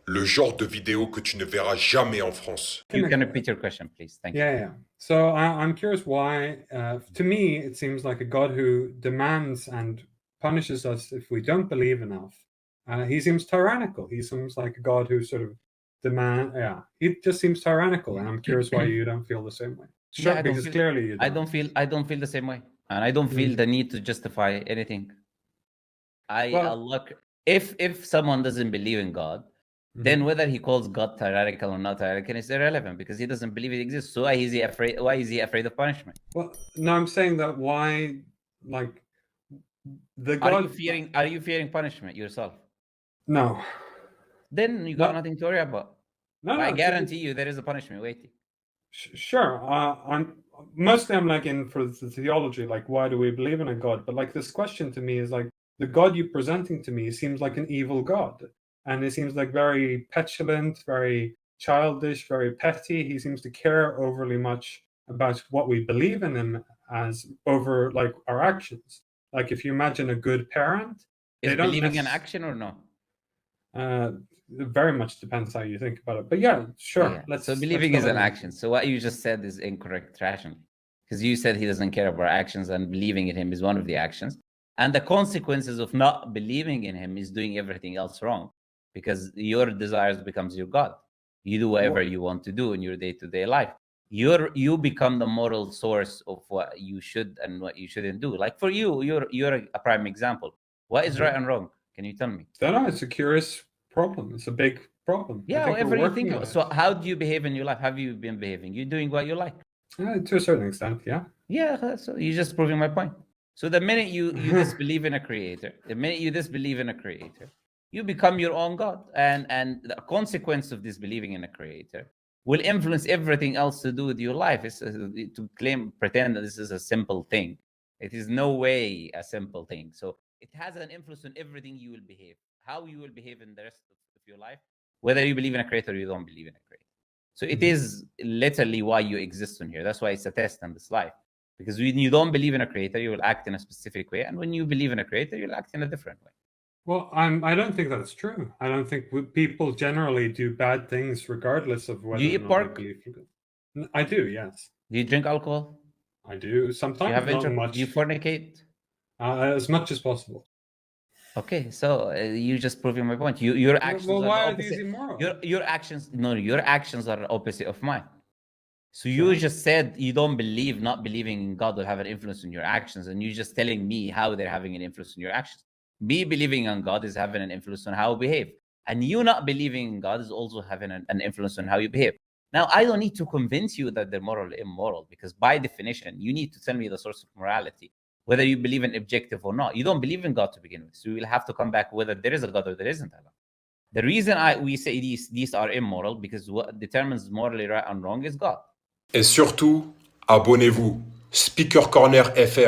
le genre de vidéo que tu ne verras jamais en France. You can repeat your question, please. Thank you. Yeah. So I'm curious why, to me, it seems like a God who demands and punishes us if we don't believe enough. He seems tyrannical. He seems like a God who sort of he just seems tyrannical, and I'm curious why you don't feel the same way. Sure, Yeah, because clearly you don't. I don't feel the same way, and I don't feel the need to justify anything. If someone doesn't believe in God, then whether he calls God tyrannical or not tyrannical is irrelevant, because he doesn't believe it exists. So why is he afraid of punishment? Well, no, I'm saying that why, like, the God. Are you fearing punishment yourself? No. Then you got nothing to worry about. No, I guarantee you there is a punishment waiting. Sure. I'm like in for the theology, like, why do we believe in a God? But like, this question to me is like, the God you're presenting to me seems like an evil God. And it seems like very petulant, very childish, very petty. He seems to care overly much about what we believe in him as over like our actions. Like, if you imagine a good parent, is believing in action or no? It very much depends how you think about it. But yeah, sure. Yeah. So believing is an action. So what you just said is incorrect rationally, because you said he doesn't care about actions, and believing in him is one of the actions. And the consequences of not believing in him is doing everything else wrong, because your desires becomes your God. You do whatever you want to do in your day-to-day life. You become the moral source of what you should and what you shouldn't do. Like for you, you're a prime example. What is right and wrong? Can you tell me? No, it's a curious problem. It's a big problem. Yeah, whatever you think about. So how do you behave in your life? Have you been behaving? You're doing what you like. To a certain extent, yeah. Yeah, so you're just proving my point. So the minute you disbelieve in a creator, you become your own God. And the consequence of disbelieving in a creator will influence everything else to do with your life. It's to pretend that this is a simple thing. It is no way a simple thing. So it has an influence on everything you will behave, how you will behave in the rest of your life, whether you believe in a creator or you don't believe in a creator. So it is literally why you exist on here. That's why it's a test in this life. Because when you don't believe in a creator, you will act in a specific way. And when you believe in a creator, you'll act in a different way. Well, I don't think that's true. I don't think people generally do bad things regardless of whether do you eat pork? They believe in it. I do, yes. Do you drink alcohol? I do. Sometimes not much. Do you fornicate? As much as possible. Okay, so you just proving my point. Your actions. Well, why are are these immoral? Your actions. No, your actions are opposite of mine. So you just said you don't believe, not believing in God will have an influence on your actions, and you're just telling me how they're having an influence on your actions. Me believing in God is having an influence on how I behave, and you not believing in God is also having an influence on how you behave. Now, I don't need to convince you that they're moral or immoral, because by definition, you need to tell me the source of morality, whether you believe in objective or not. You don't believe in God to begin with, so we will have to come back whether there is a God or there isn't a God. The reason we say these are immoral, because what determines morally right and wrong is God. Et surtout, abonnez-vous. Speaker Corner FR.